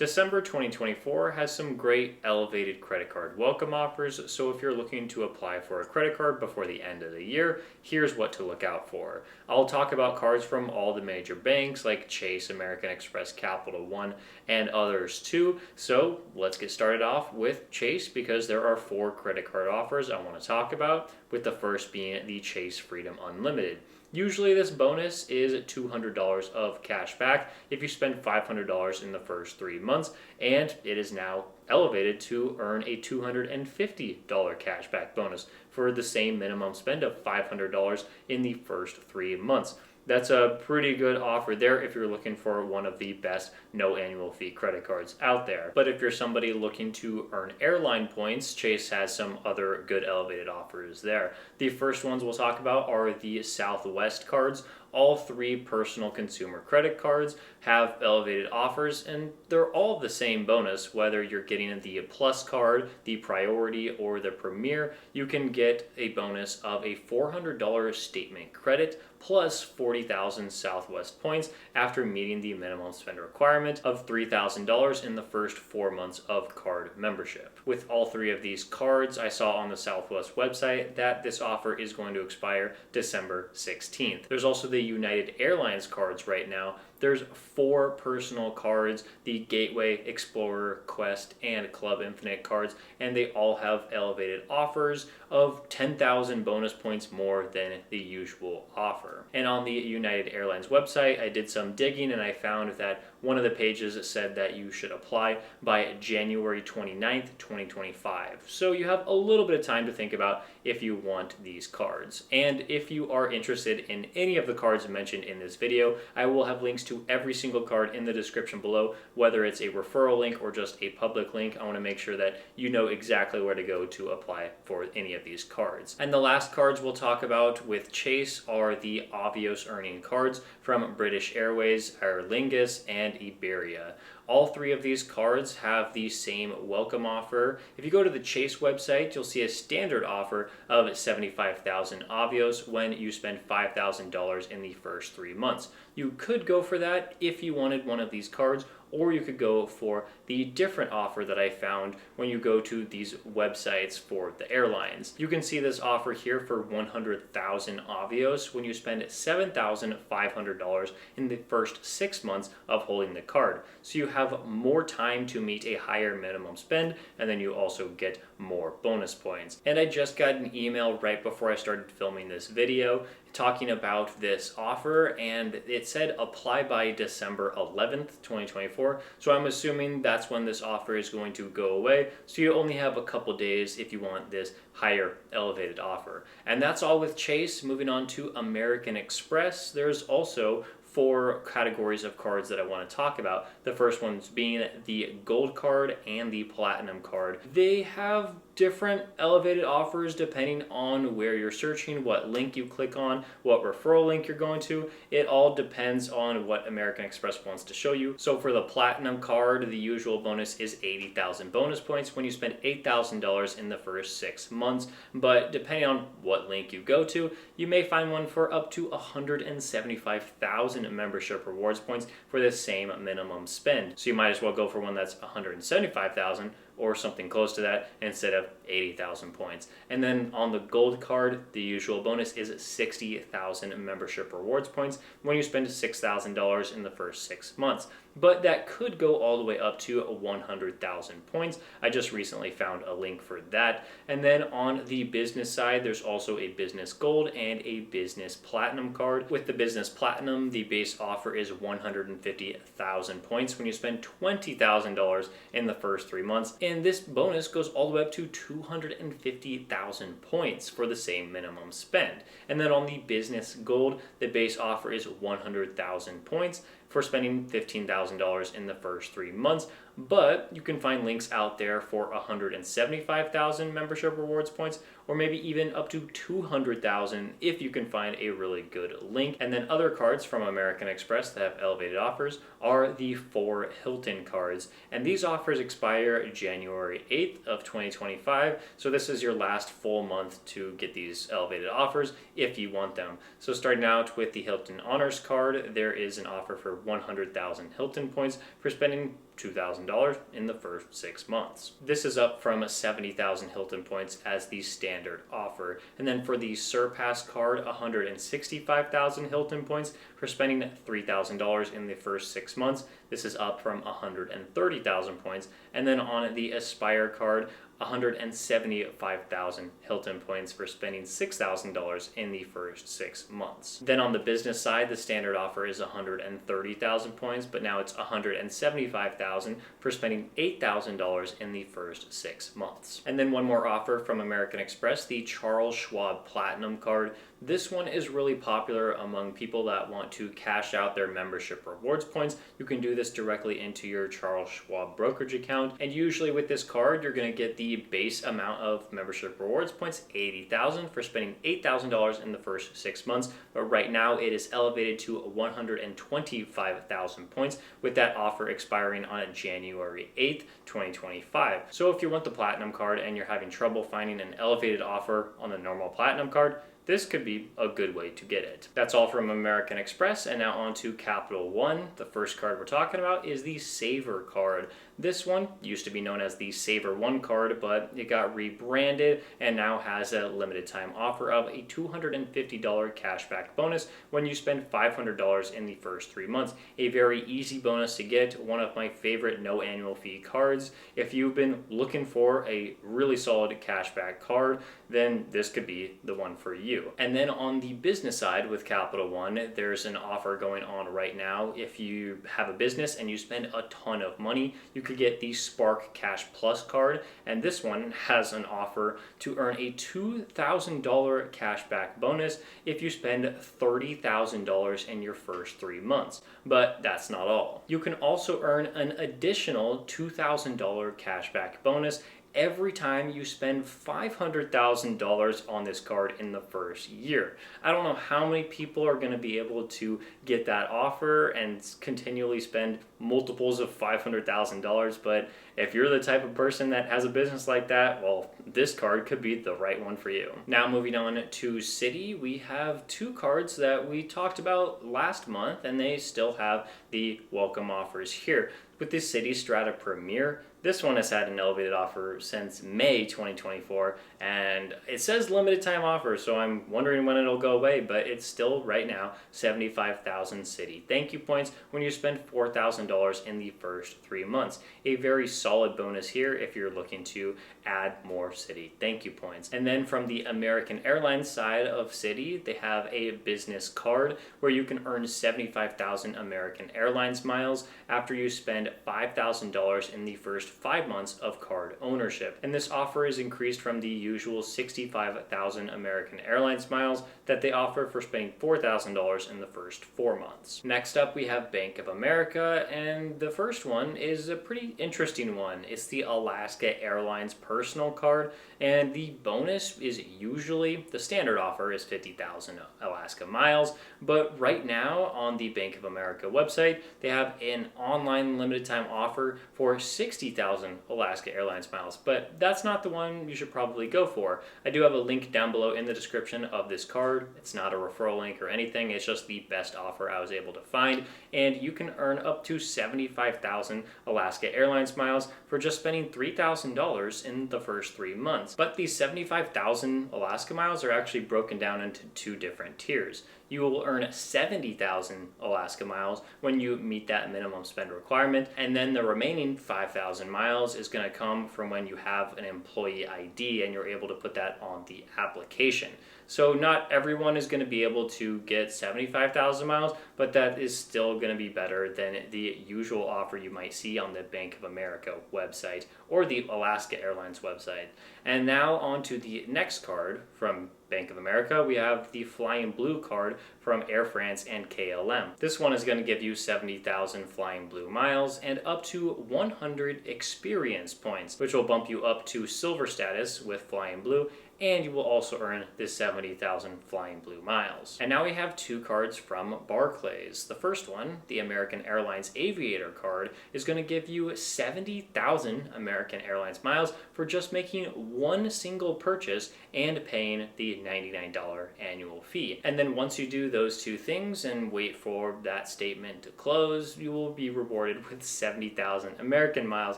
December 2024 has some great elevated credit card welcome offers, so if you're looking to apply for a credit card before the end of the year, here's what to look out for. I'll talk about cards from all the major banks like Chase, American Express, Capital One, and others too. So let's get started off with Chase because there are 4 credit card offers I want to talk about, with the first being the Chase Freedom Unlimited. Usually this bonus is $200 of cash back if you spend $500 in the first 3 months, and it is now elevated to earn a $250 cash back bonus for the same minimum spend of $500 in the first 3 months. That's a pretty good offer there if you're looking for one of the best no annual fee credit cards out there. But if you're somebody looking to earn airline points, Chase has some other good elevated offers there. The first ones we'll talk about are the Southwest cards. All 3 personal consumer credit cards have elevated offers, and they're all the same bonus. Whether you're getting the Plus card, the Priority, or the Premier, you can get a bonus of a $400 statement credit plus 40,000 Southwest points after meeting the minimum spend requirement of $3,000 in the first 4 months of card membership. With all 3 of these cards, I saw on the Southwest website that this offer is going to expire December 16th. There's also the United Airlines cards right now. There's 4 personal cards, the Gateway, Explorer, Quest, and Club Infinite cards, and they all have elevated offers of 10,000 bonus points more than the usual offer. And on the United Airlines website, I did some digging and I found that one of the pages said that you should apply by January 29th, 2025. So you have a little bit of time to think about if you want these cards. And if you are interested in any of the cards mentioned in this video, I will have links to every single card in the description below, whether it's a referral link or just a public link. I want to make sure that you know exactly where to go to apply for any of these cards. And the last cards we'll talk about with Chase are the Avios earning cards from British Airways, Aer Lingus, and Iberia. All 3 of these cards have the same welcome offer. If you go to the Chase website, you'll see a standard offer of 75,000 Avios when you spend $5,000 in the first 3 months. You could go for that if you wanted one of these cards, or you could go for the different offer that I found when you go to these websites for the airlines. You can see this offer here for 100,000 Avios when you spend $7,500 in the first 6 months of holding the card. So you have more time to meet a higher minimum spend, and then you also get more bonus points. And I just got an email right before I started filming this video talking about this offer, and it said apply by December 11th, 2024. So I'm assuming that's when this offer is going to go away. So you only have a couple days if you want this higher elevated offer. And that's all with Chase. Moving on to American Express, there's also 4 categories of cards that I want to talk about. The first ones being the Gold card and the Platinum card. They have different elevated offers depending on where you're searching, what link you click on, what referral link you're going to. It all depends on what American Express wants to show you. So for the Platinum card, the usual bonus is 80,000 bonus points when you spend $8,000 in the first 6 months. But depending on what link you go to, you may find one for up to 175,000 membership rewards points for the same minimum spend. So you might as well go for one that's 175,000 or something close to that instead of 80,000 points. And then on the Gold card, the usual bonus is 60,000 membership rewards points when you spend $6,000 in the first 6 months. But that could go all the way up to 100,000 points. I just recently found a link for that. And then on the business side, there's also a Business Gold and a Business Platinum card. With the Business Platinum, the base offer is 150,000 points when you spend $20,000 in the first 3 months. And this bonus goes all the way up to 250,000 points for the same minimum spend. And then on the Business Gold, the base offer is 100,000 points for spending $15,000 in the first 3 months. But you can find links out there for 175,000 membership rewards points, or maybe even up to 200,000 if you can find a really good link. And then other cards from American Express that have elevated offers are the 4 Hilton cards. And these offers expire January 8th of 2025. So this is your last full month to get these elevated offers if you want them. So starting out with the Hilton Honors card, there is an offer for 100,000 Hilton points for spending $2,000 in the first 6 months. This is up from 70,000 Hilton points as the standard offer. And then for the Surpass card, 165,000 Hilton points for spending $3,000 in the first 6 months. This is up from 130,000 points. And then on the Aspire card, 175,000 Hilton points for spending $6,000 in the first 6 months. Then on the business side, the standard offer is 130,000 points, but now it's 175,000 for spending $8,000 in the first 6 months. And then one more offer from American Express, the Charles Schwab Platinum card. This one is really popular among people that want to cash out their membership rewards points. You can do this directly into your Charles Schwab brokerage account. And usually with this card, you're going to get the base amount of membership rewards points, 80,000 for spending $8,000 in the first 6 months. But right now it is elevated to 125,000 points with that offer expiring on January 8th, 2025. So if you want the Platinum card and you're having trouble finding an elevated offer on the normal Platinum card, this could be a good way to get it. That's all from American Express, and now on to Capital One. The first card we're talking about is the Saver card. This one used to be known as the Saver One card, but it got rebranded and now has a limited time offer of a $250 cashback bonus when you spend $500 in the first 3 months. A very easy bonus to get, one of my favorite no annual fee cards. If you've been looking for a really solid cashback card, then this could be the one for you. And then on the business side with Capital One, there's an offer going on right now. If you have a business and you spend a ton of money, you could get the Spark Cash Plus card, and this one has an offer to earn a $2,000 cashback bonus if you spend $30,000 in your first 3 months. But that's not all. You can also earn an additional $2,000 cashback bonus every time you spend $500,000 on this card in the first year. I don't know how many people are going to be able to get that offer and continually spend multiples of $500,000, but if you're the type of person that has a business like that, well, this card could be the right one for you. Now moving on to Citi, we have 2 cards that we talked about last month, and they still have the welcome offers here. With the Citi Strata Premier, this one has had an elevated offer since May 2024, and it says limited time offer, so I'm wondering when it'll go away, but it's still right now 75,000 Citi thank you points when you spend $4,000 in the first 3 months. A very solid bonus here if you're looking to add more Citi thank you points. And then from the American Airlines side of Citi, they have a business card where you can earn 75,000 American Airlines miles after you spend $5,000 in the first 5 months of card ownership. And this offer is increased from the usual 65,000 American Airlines miles that they offer for spending $4,000 in the first 4 months. Next up, we have Bank of America, and the first one is a pretty interesting one. It's the Alaska Airlines Personal Card, and the bonus is usually, the standard offer is 50,000 Alaska miles, but right now on the Bank of America website, they have an online limited time offer for 60,000 Alaska Airlines miles, but that's not the one you should probably go for. I do have a link down below in the description of this card. It's not a referral link or anything, it's just the best offer I was able to find, and you can earn up to 75,000 Alaska Airlines miles for just spending $3,000 in the first 3 months. But these 75,000 Alaska miles are actually broken down into 2 different tiers. You will earn 70,000 Alaska miles when you meet that minimum spend requirement, and then the remaining 5,000 miles is going to come from when you have an employee ID and you're able to put that on the application. So not everyone is going to be able to get 75,000 miles, but that is still going to be better than the usual offer you might see on the Bank of America website or the Alaska Airlines website. And now on to the next card from Bank of America. We have the Flying Blue card from Air France and KLM. This one is going to give you 70,000 Flying Blue miles and up to 100 experience points, which will bump you up to silver status with Flying Blue and you will also earn the 70,000 Flying Blue miles. And now we have two cards from Barclays. The first one, the American Airlines Aviator card, is going to give you 70,000 American Airlines miles for just making one single purchase and paying the $99 annual fee. And then once you do those two things and wait for that statement to close, you will be rewarded with 70,000 American miles.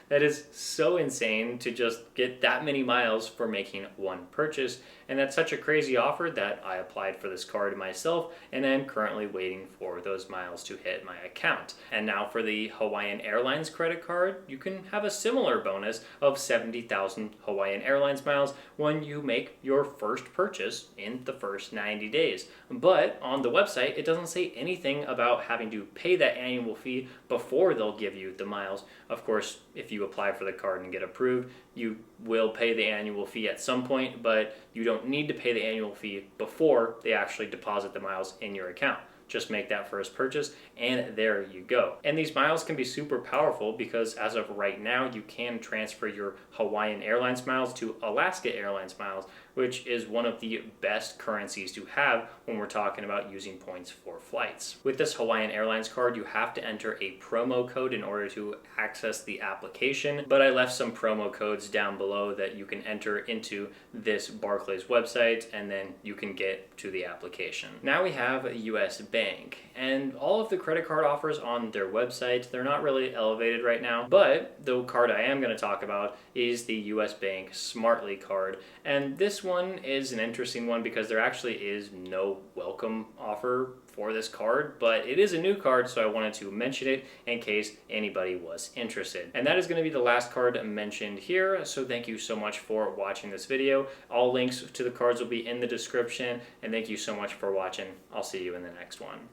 That is so insane to just get that many miles for making one purchase. And that's such a crazy offer that I applied for this card myself, and I'm currently waiting for those miles to hit my account. And now for the Hawaiian Airlines credit card, you can have a similar bonus of 70,000 Hawaiian Airlines miles when you make your first purchase in the first 90 days. But on the website, it doesn't say anything about having to pay that annual fee before they'll give you the miles. Of course, if you apply for the card and get approved, you will pay the annual fee at some point, but you don't need to pay the annual fee before they actually deposit the miles in your account. Just make that first purchase and there you go. And these miles can be super powerful because as of right now, you can transfer your Hawaiian Airlines miles to Alaska Airlines miles, which is one of the best currencies to have when we're talking about using points for flights. With this Hawaiian Airlines card, you have to enter a promo code in order to access the application, but I left some promo codes down below that you can enter into this Barclays website, and then you can get to the application. Now we have a US Bank, and all of the credit card offers on their website, they're not really elevated right now, but the card I am going to talk about is the US Bank Smartly card, and this one is an interesting one because there actually is no welcome offer for this card, but it is a new card, so I wanted to mention it in case anybody was interested. And that is going to be the last card mentioned here, so thank you so much for watching this video. All links to the cards will be in the description, and thank you so much for watching. I'll see you in the next one.